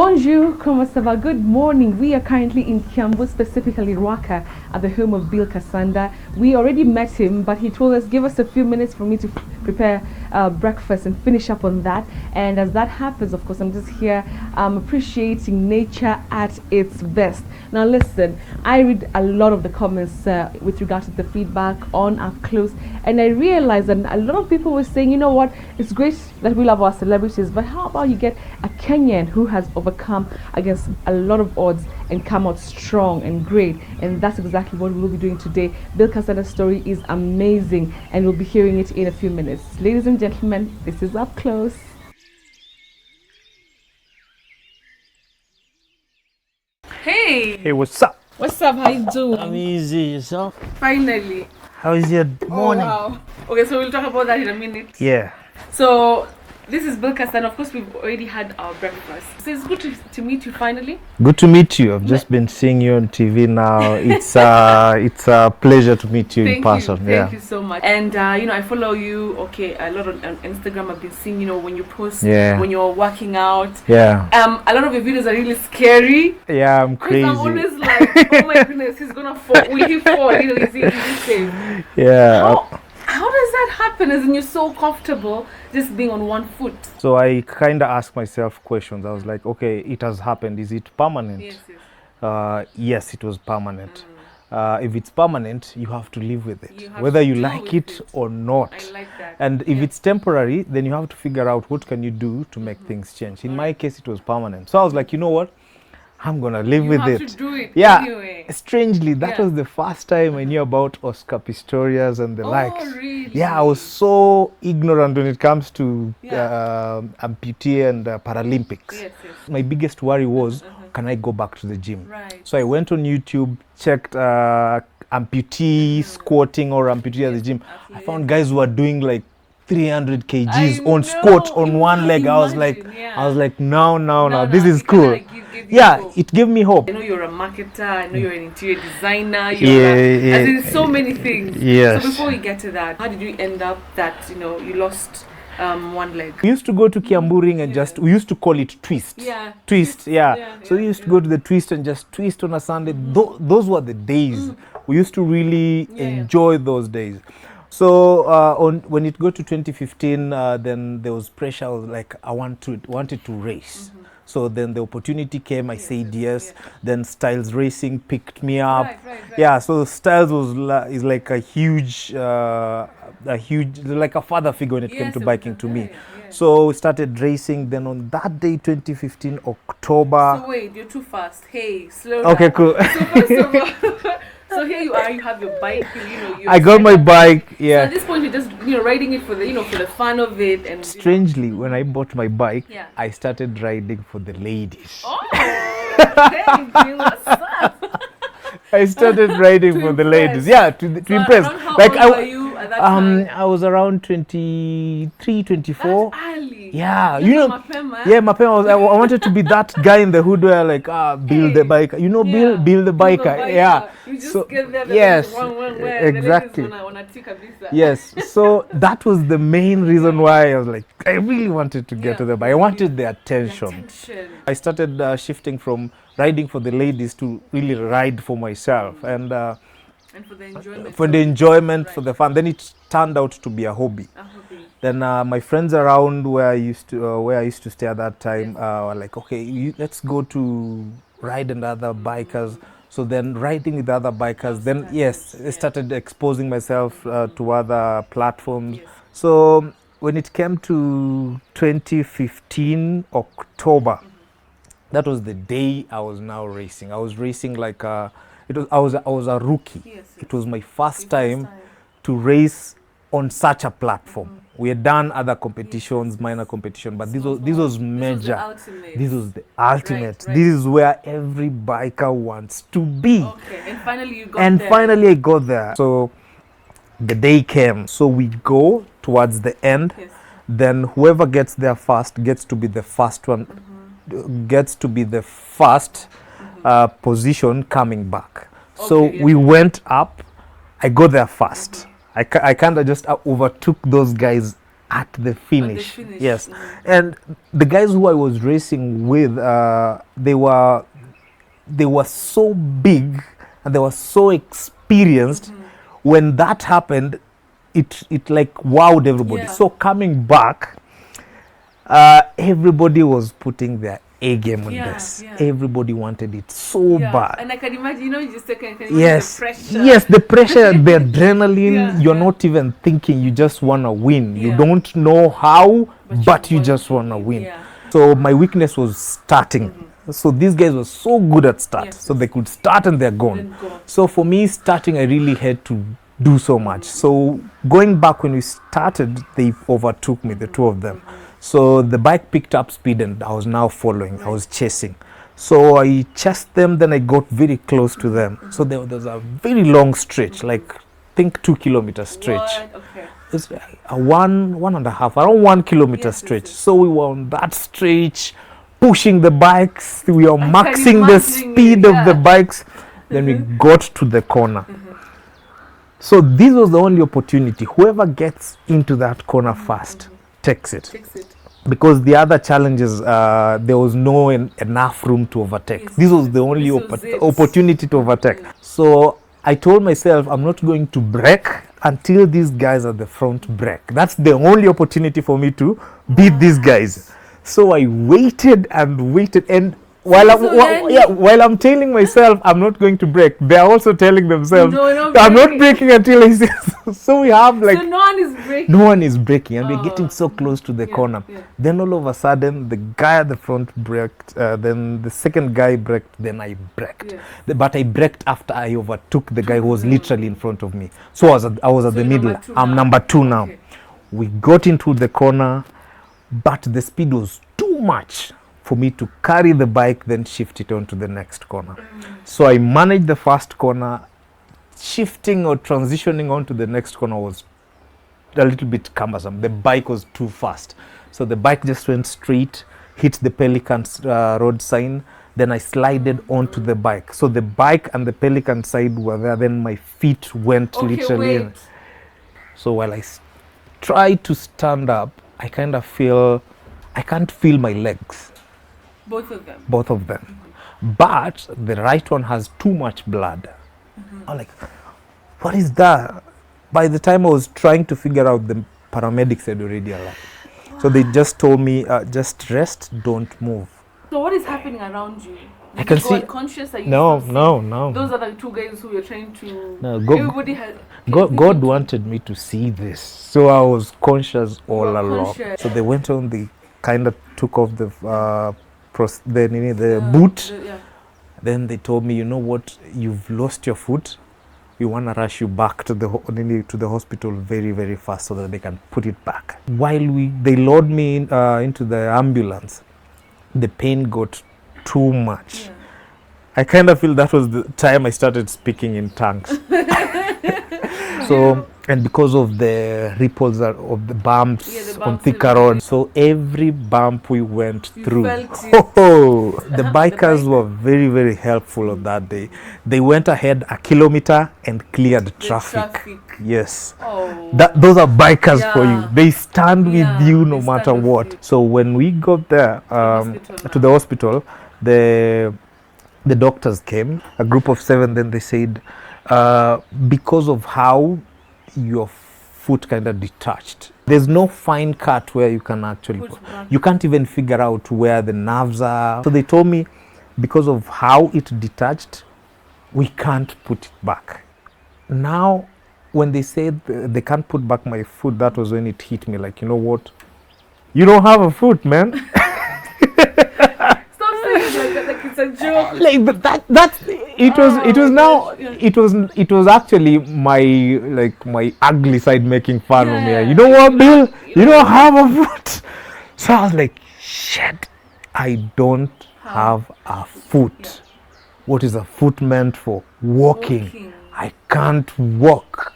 Bonjour, comment ça va? Good morning. We are currently in Kiambu, specifically Rwaka, at the home of Bill Kasanda. We already met him, but he told us, give us a few minutes for me to prepare breakfast and finish up on that. And as that happens, of course, I'm just here appreciating nature at its best. Now listen, I read a lot of the comments with regard to the feedback on Upclose, and I realized that a lot of people were saying, you know what, it's great that we love our celebrities, but how about you get a Kenyan who has overcome against a lot of odds and come out strong and great? And that's exactly what we will be doing today. Bill Kasanda's story is amazing, and we'll be hearing it in a few minutes. Ladies and gentlemen, this is Upclose. Hey, what's up? What's up? How you doing? I'm easy. Yourself? Finally. How is your morning? Oh, wow. Okay, so we'll talk about that in a minute. Yeah. So this is Bill Kasanda. Of course, we've already had our breakfast. So it's good to meet you finally. Good to meet you. I've just been seeing you on TV now. It's a pleasure to meet you in person. Thank you so much. And I follow you. Okay, a lot on Instagram. I've been seeing when you post when you're working out. Yeah. A lot of your videos are really scary. Yeah, I'm crazy. I'm always like, oh my goodness, he's gonna fall. Will he fall? Is he safe? Yeah. How does that happen? As in, you're so comfortable just being on one foot. So I kind of asked myself questions. I was like, okay, it has happened. Is it permanent? Yes. Yes, it was permanent. If it's permanent, you have to live with it, whether you like it or not. I like that. And if it's temporary, then you have to figure out what can you do to make things change. In my case, it was permanent. So I was like, you know what? I'm gonna live with it. You have to do it anyway. Strangely, that was the first time I knew about Oscar Pistorius and the likes. Really? Yeah, I was so ignorant when it comes to amputee and Paralympics. Yes. My biggest worry was, can I go back to the gym? Right. So I went on YouTube, checked amputee squatting or amputee at the gym. I found guys who were doing like 300 kgs on squat on one leg. I was like, no, this is cool. It gave me hope. I know you're a marketer. I know you're an interior designer. As in so many things. Yes. So before we get to that, how did you end up that you lost one leg? We used to go to Kiambu Ring and we used to call it twist. Yeah. Twist. So we used to go to the twist and just twist on a Sunday. Those were the days. We used to really enjoy those days. So when it got to 2015, then there was pressure. I was like, I wanted to race. So then the opportunity came. I said yes. Then Styles Racing picked me up. Right. Yeah. So Styles is like a huge, like a father figure when it came to biking to me. So we started racing. Then on that day, 2015 October. So wait, you're too fast. Hey, slow down. Okay, cool. So first of all, so here you are. You have your bike. I got my bike. Yeah. So at this point, you're just riding it for the fun of it. And strangely, when I bought my bike, I started riding for the ladies. Oh, hey, what's up? I started riding for the ladies. Yeah, to impress. How old were you at that time? I was around 23, 24. That's early. Yeah, Mapema. Yeah, Mapema. I wanted to be that guy in the hood where Bill the biker. Bill the biker. Yeah. You just get there. Yes, exactly. Yes. So that was the main reason why I was like, I really wanted to get to the bike. I wanted the attention. I started shifting from riding for the ladies to really ride for myself and for the enjoyment. For the enjoyment, for the fun. Then it turned out to be a hobby. Then my friends around where I used to stay at that time were like, okay, let's go to ride and other bikers. So then riding with other bikers. Then I started exposing myself to other platforms. So when it came to 2015 October, that was the day I was now racing. I was racing like I was a rookie. It was my first time to race on such a platform. We had done other competitions, minor competition, but this was major. This was the ultimate. Right. This is where every biker wants to be. Okay, and finally you got there. Finally I got there. So the day came. So we go towards the end. Then whoever gets there first gets to be the first one. Gets to be the first position coming back. So we went up. I got there first. I kind of just overtook those guys at the finish. finish. Yes. And the guys who I was racing with, they were so big and they were so experienced. When that happened, it like wowed everybody. So coming back, everybody was putting their A game on this. Everybody wanted it so bad. And I can imagine, you just take the pressure. Yes, the pressure, the adrenaline, you're not even thinking, you just want to win. You don't know how, but you just want to win. So my weakness was starting. So these guys were so good at start. So they could start and they're gone. So for me, starting, I really had to do so much. So going back when we started, they overtook me, the two of them. So the bike picked up speed and I was now following. I was chasing. So I chased them, then I got very close to them. So there was a very long stretch, like think 2 kilometer stretch. It's a one and a half, around 1 kilometer stretch. So we were on that stretch, pushing the bikes. We were maxing the speed of the bikes. Then we got to the corner. So this was the only opportunity. Whoever gets into that corner first takes it. Because the other challenges, there was no enough room to overtake. This was the only opportunity to overtake. So I told myself, I'm not going to brake until these guys at the front brake. That's the only opportunity for me to beat these guys. So I waited and waited, and while I'm telling myself I'm not going to brake, they're also telling themselves I'm not braking until I see. So we have like no one is braking. No one is braking, and we're getting so close to the corner. Then all of a sudden, the guy at the front braked. Then the second guy braked. Then I braked. But I braked after I overtook the guy who was literally in front of me. So I was at the middle. I'm number 2 now. We got into the corner, but the speed was too much for me to carry the bike, then shift it onto the next corner. So I managed the first corner. Shifting or transitioning onto the next corner was a little bit cumbersome. The bike was too fast. So the bike just went straight, hit the Pelican's road sign. Then I slided onto the bike. So the bike and the Pelican side were there. Then my feet went literally in. So while I tried to stand up, I kind of feel, I can't feel my legs. Both of them? Both of them. But the right one has too much blood. I'm like, what is that? By the time I was trying to figure out, the paramedics had already arrived. So they just told me, just rest, don't move. So what is happening around you? I can see. Conscious? No. Those are the two guys who were trying to. No, everybody has. God wanted me to see this, so I was conscious all along. So they went on. They kind of took off the boot. Then they told me, you know what? You've lost your foot. We want to rush you back to the hospital very, very fast so that they can put it back. While they load me into the ambulance, the pain got too much. I kind of feel that was the time I started speaking in tongues. So, and because of the ripples of the bumps on thicker road, so every bump we went through, the bikers were very, very helpful on that day. They went ahead a kilometer and cleared traffic. Yes. Those are bikers for you. They stand with you no matter what. So when we got there to the hospital, the doctors came, a group of 7. Then they said, because of how your foot kind of detached, there's no fine cut where you can actually you can't even figure out where the nerves are. So they told me, because of how it detached, we can't put it back. Now when they said they can't put back my foot, that was when it hit me, like, you know what, you don't have a foot, man. Like it's a joke. Like, but that's it was actually my ugly side making fun of me. You know what, Bill? You don't have a foot. So I was like, shit, I don't have a foot. What is a foot meant for? Walking. I can't walk.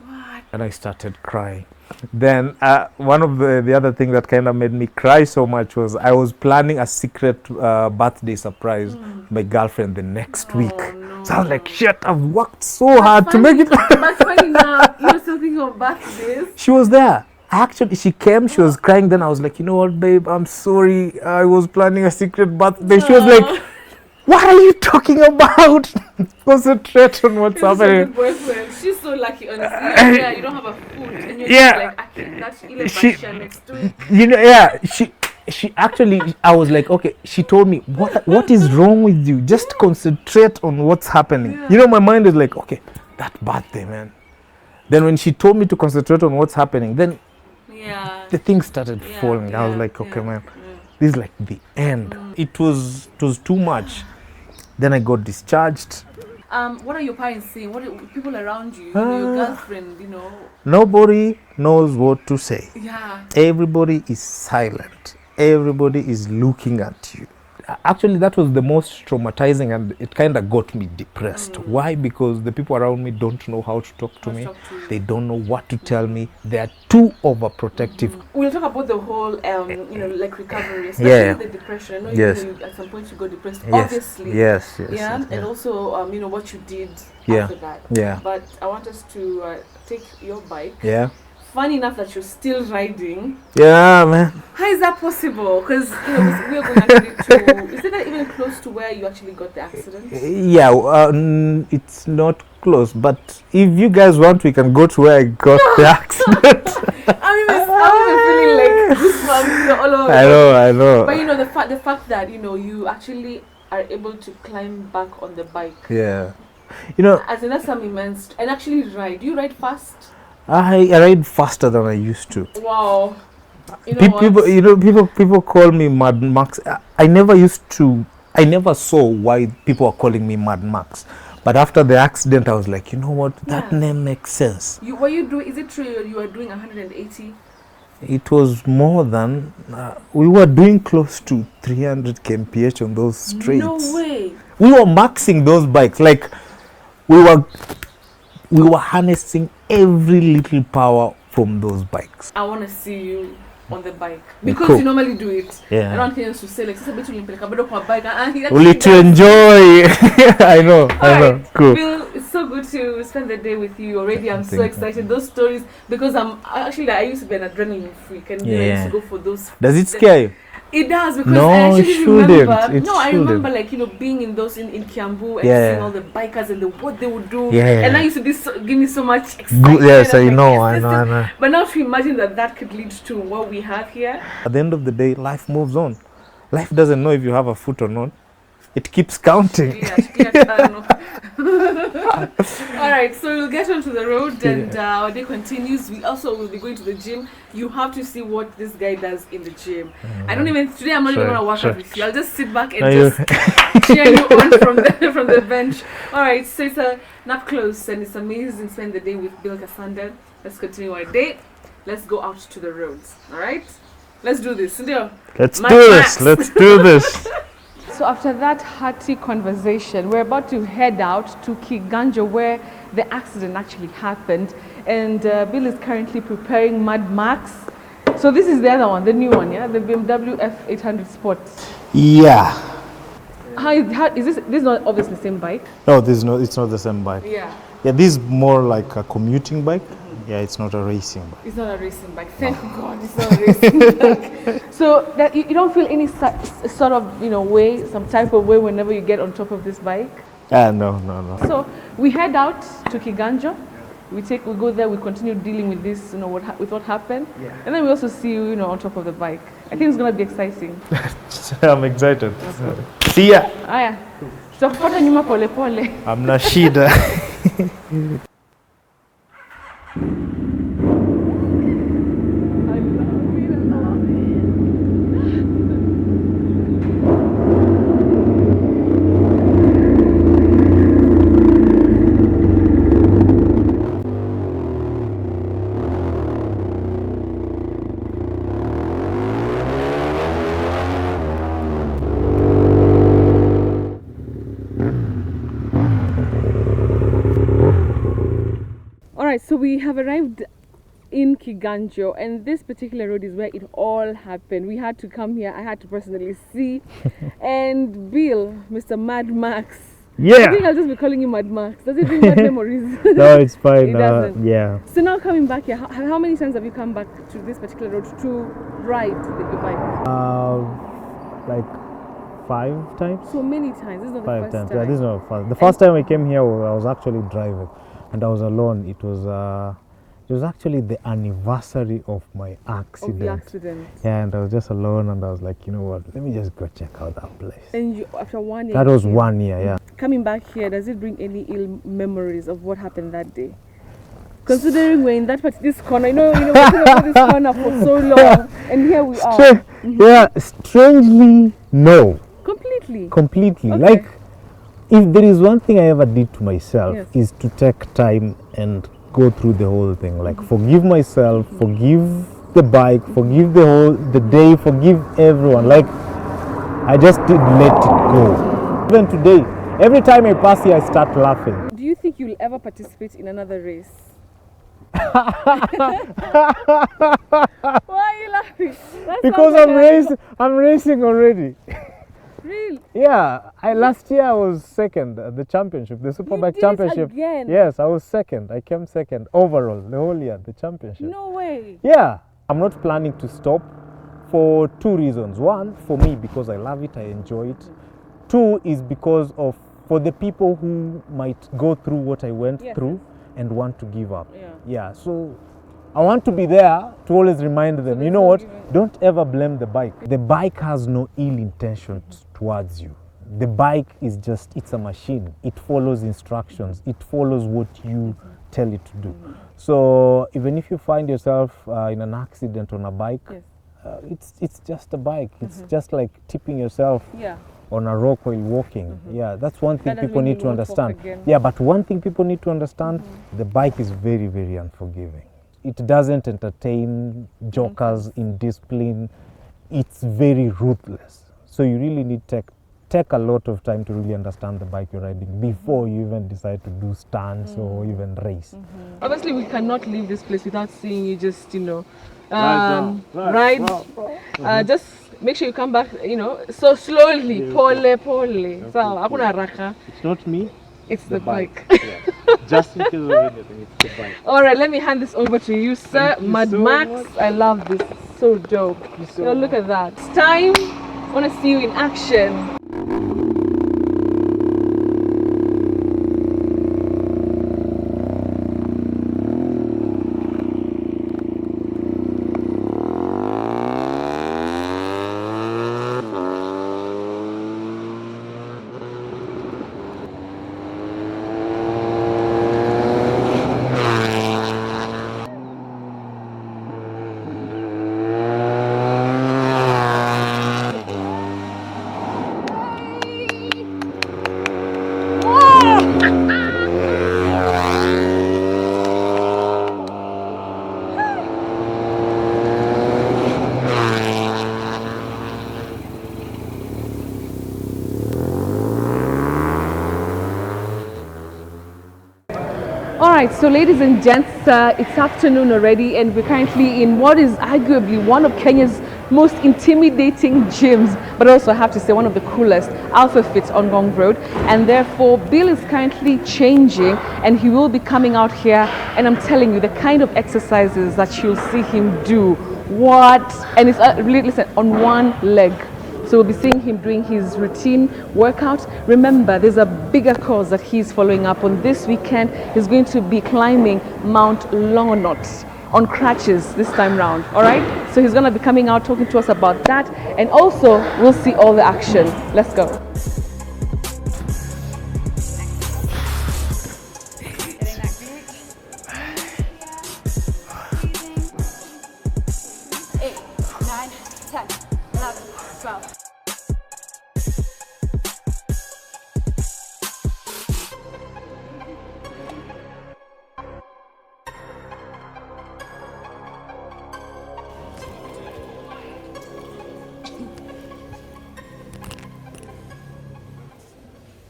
What? And I started crying. Then one of the other things that kind of made me cry so much was I was planning a secret birthday surprise to my girlfriend the next week. No. So I was like, shit, I've worked so hard to make it. But funny now, you were still thinking of birthdays. She was there. Actually, she came, she was crying. Then I was like, you know what, babe, I'm sorry. I was planning a secret birthday. She was like, what are you talking about? Concentrate on what's happening. She's so lucky, honestly. Yeah, you don't have a food. And you're just like, that's next to it. You know, yeah, she actually, I was like, okay, she told me, what is wrong with you? Just concentrate on what's happening. You know, my mind is like, okay, that birthday, man. Then when she told me to concentrate on what's happening, then the things started falling. I was like, okay, man, this is like the end. It was too much. Then I got discharged. What are your parents saying? What are people around you? Your girlfriend, Nobody knows what to say. Yeah. Everybody is silent. Everybody is looking at you. Actually, that was the most traumatizing, and it kind of got me depressed. Why? Because the people around me don't know how to talk to me. They don't know what to tell me. They are too overprotective. We'll talk about the whole, like recovery, especially the depression. I know you at some point you got depressed, obviously. Yes. And also, what you did after that. Yeah. But I want us to take your bike. Yeah. Funny enough that you're still riding. Yeah, man. How is that possible? Because we're going actually to. Is it even close to where you actually got the accident? Yeah, it's not close. But if you guys want, we can go to where I got the accident. I'm feeling like this one, all over. I know. But the fact that you actually are able to climb back on the bike. Yeah. As in that's some immense. And actually ride. Do you ride fast? I ride faster than I used to. Wow. People call me Mad Max. I never saw why people are calling me Mad Max. But after the accident, I was like, you know what? That name makes sense. Is it true you were doing 180? It was more than, we were doing close to 300 kmph on those streets. No way. We were maxing those bikes. Like, we were harnessing every little power from those bikes. I want to see you on the bike because you normally do it. Yeah. I don't think to say like bike only to enjoy. I know. Cool. Bill, it's so good to spend the day with you already. I'm so excited. Those stories, because I used to be an adrenaline freak, and I used to go for those. Does it scare you? It does, because no, I actually remember. I remember being in those in Kiambu and seeing all the bikers and what they would do. And that used to give me so much excitement. Yes, I know. But now to imagine that could lead to what we have here. At the end of the day, life moves on. Life doesn't know if you have a foot or not. It keeps counting. Alright, so we'll get onto the road and our day continues. We also will be going to the gym. You have to see what this guy does in the gym. Today I'm not even going to work out with you. I'll just sit back and just cheer you on from the bench. Alright, so it's a Upclose and it's amazing to spend the day with Bill Kasanda. Let's continue our day. Let's go out to the roads. Alright? Let's do this. Let's do this. So after that hearty conversation, we're about to head out to Kiganjo, where the accident actually happened. And Bill is currently preparing Mad Max. So this is the other one, the new one, yeah? The BMW F800 Sport. Yeah. How is this? This is not obviously the same bike? No, it's not the same bike. Yeah. Yeah, this is more like a commuting bike. Yeah, it's not a racing bike. It's not a racing bike. Thank God it's not a racing bike. So that you don't feel any sort of way, some type of way whenever you get on top of this bike? No. So we head out to Kiganjo. We go there. We continue dealing with this, with what happened, and then we also see you, on top of the bike. I think it's gonna be exciting. I'm excited. See ya. Aya, tutafuata nyuma pole pole. Hamna shida. So we have arrived in Kiganjo, and this particular road is where it all happened. We had to come here. I had to personally see. And Bill, Mr. Mad Max, I think I'll just be calling you Mad Max. Does it bring bad memories? No, it's fine. It doesn't. Yeah. So now coming back here, how many times have you come back to this particular road to ride your bike? Like 5 times. So many times. This is not the 5 first times. time. Yeah, this is not the first. The first time I came here, I was actually driving, and I was alone. It was actually the anniversary of my accident. Of the accident. Yeah, and I was just alone, and I was like, you know what? Let me just go check out that place. And you, after 1 year. That was 1 year. Yeah. Coming back here, does it bring any ill memories of what happened that day? Considering we're in this corner, we're in this corner for so long, and here we are. Yeah, strangely, no. Completely. Completely. Okay. Like, if there is one thing I ever did to myself, Yes. is to take time and go through the whole thing. Like, forgive myself, forgive the bike, forgive the day, forgive everyone. Like, I just did let it go. Even today, every time I pass here, I start laughing. Do you think you'll ever participate in another race? Why are you laughing? Because I'm racing already. Really? Yeah, last year I was second at the championship, the Superbike championship. Again? Yes, I was second. I came second overall the whole year, the championship. No way. Yeah, I'm not planning to stop for 2 reasons. One, for me, because I love it, I enjoy it. 2 is because of for the people who might go through what I went through and want to give up. Yeah, so I want to be there to always remind them, you know what, don't ever blame the bike. The bike has no ill intentions towards you. The bike is it's a machine. It follows instructions. It follows what you tell it to do. So even if you find yourself in an accident on a bike, it's just a bike. It's just like tipping yourself on a rock while walking. Yeah, that's one thing people need to understand. Yeah, but one thing people need to understand, the bike is very, very unforgiving. It doesn't entertain jokers in discipline. It's very ruthless. So you really need to take a lot of time to really understand the bike you're riding before you even decide to do stunts or even race. Obviously, we cannot leave this place without seeing you just, ride. Just make sure you come back, so slowly, pole. So, hakuna haraka. It's not me. It's the bike. Just in case of anything, it's the bike. All right, let me hand this over to you, sir. Mad Max. I love this. So dope. Look at that. It's time. I want to see you in action. Alright, so ladies and gents, it's afternoon already and we're currently in what is arguably one of Kenya's most intimidating gyms, but also I have to say one of the coolest, Alpha Fit on Ngong Road. And therefore, Bill is currently changing and he will be coming out here, and I'm telling you, the kind of exercises that you'll see him do, and it's really, listen, on one leg. So we'll be seeing him doing his routine workout. Remember, there's a bigger cause that he's following up on this weekend. He's going to be climbing Mount Longonot on crutches this time round. All right? So he's going to be coming out talking to us about that. And also, we'll see all the action. Let's go.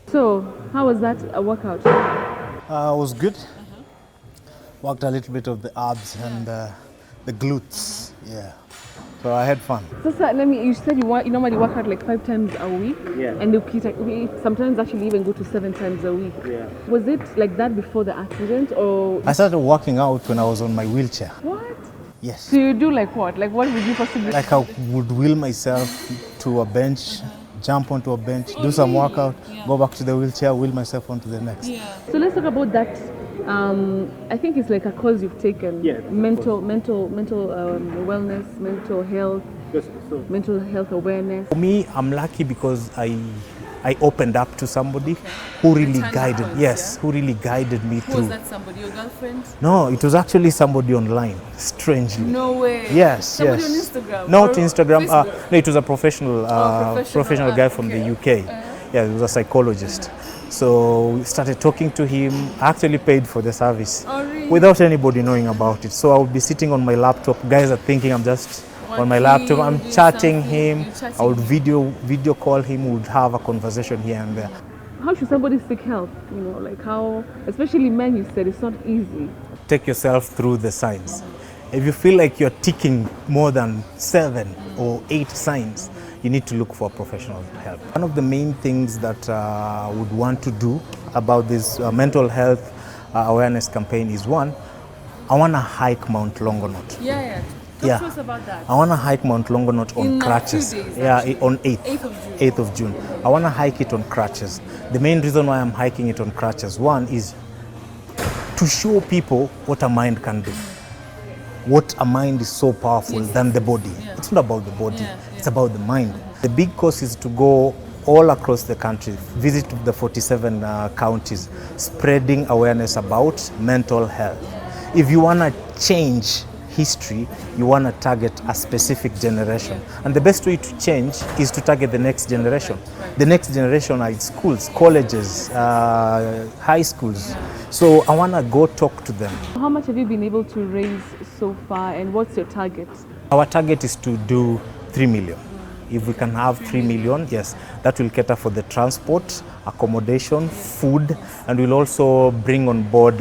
So, how was that workout? It was good. Worked a little bit of the abs and the glutes. Yeah. So I had fun. So, sir, you said you normally work out like 5 times a week. Yeah. And we sometimes actually even go to 7 times a week. Yeah. Was it like that before the accident or? I started working out when I was on my wheelchair. What? Yes. So you do like what? Like what would you possibly? Like I would wheel myself to a bench, jump onto a bench, do some workout, go back to the wheelchair, wheel myself onto the next. So let's talk about that. I think it's like a course you've taken. Yeah, Mental wellness, mental health awareness. For me, I'm lucky because I opened up to somebody who really guided. Yes, who really guided me through. Was that somebody? Your girlfriend? No, it was actually somebody online. Strangely. No way. Yes, Somebody yes. on Instagram? Not Or Instagram. Facebook? No, it was a professional, professional guy from the UK. Yeah, he was a psychologist. So we started talking to him. I actually paid for the service without anybody knowing about it. So I would be sitting on my laptop. Guys are thinking I'm just on my laptop. I'm chatting him. I would video call him. We would have a conversation here and there. How should somebody seek help? You know, like how, especially men, you said it's not easy. Take yourself through the signs. If you feel like you're ticking more than 7 or 8 signs, you need to look for professional help. One of the main things that I would want to do about this mental health awareness campaign is one, I want to hike Mount Longonot. Yeah. Yeah. Talk to us about that. I want to hike Mount Longonot on In, crutches. 2 days, Yeah, actually. on 8th. 8th of June. 8th of June. I want to hike it on crutches. The main reason why I'm hiking it on crutches, one is to show people what a mind can do. What a mind is so powerful than the body. It's not about the body, it's about the mind. The big course is to go all across the country, visit the 47 counties, spreading awareness about mental health. If you want to change history, you want to target a specific generation. And the best way to change is to target the next generation. The next generation are in schools, colleges, high schools. So I want to go talk to them. How much have you been able to raise so far and what's your target? Our target is to do 3 million. If we can have 3 million, yes, that will cater for the transport, accommodation, food, and we'll also bring on board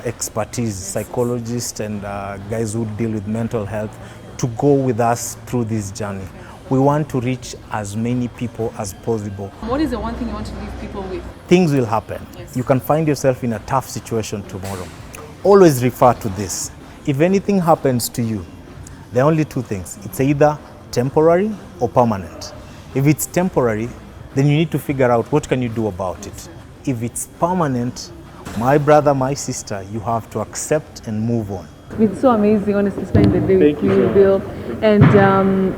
expertise, psychologists and guys who deal with mental health to go with us through this journey. We want to reach as many people as possible. What is the one thing you want to leave people with? Things will happen. Yes. You can find yourself in a tough situation tomorrow. Always refer to this. If anything happens to you, there are only 2 things. It's either temporary or permanent. If it's temporary, then you need to figure out what can you do about it. If it's permanent, my brother, my sister, you have to accept and move on. It's been so amazing, honestly, spending the day Thank with you you, so Bill. And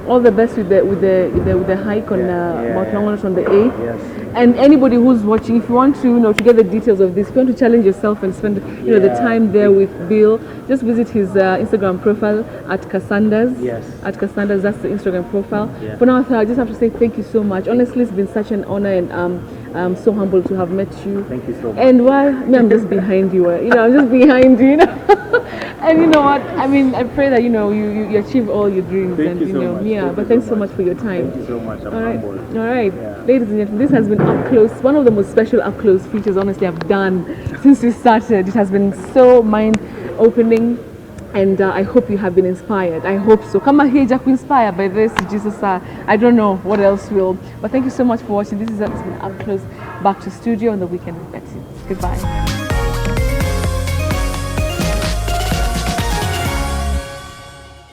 all the best with the hike on Mount Longonot on the 8th. Yes. And anybody who's watching, if you want to, to get the details of this, if you want to challenge yourself and spend, the time there with Bill, just visit his Instagram profile at Kasanda's. Yes. At Kasanda's, that's the Instagram profile. Yeah. For now, I just have to say thank you so much. Honestly, it's been such an honor, and I'm so humbled to have met you. Thank you so much. And I'm just behind you. I'm just behind you. And you know what? I mean, I pray that you achieve all your dreams. Thank you so much. Yeah. Thank but you thanks so so much much. for your time. Thank you so much. I'm All right. humbled. All right. Yeah. Ladies and gentlemen, this has been Up Close, one of the most special Up Close features, honestly, I've done since we started. It has been so mind-opening, and I hope you have been inspired. I hope so. Kama hija inspire by this, Jesus, I don't know what else will. But thank you so much for watching. This has been Up Close. Back to studio on the weekend with Betsy. Goodbye.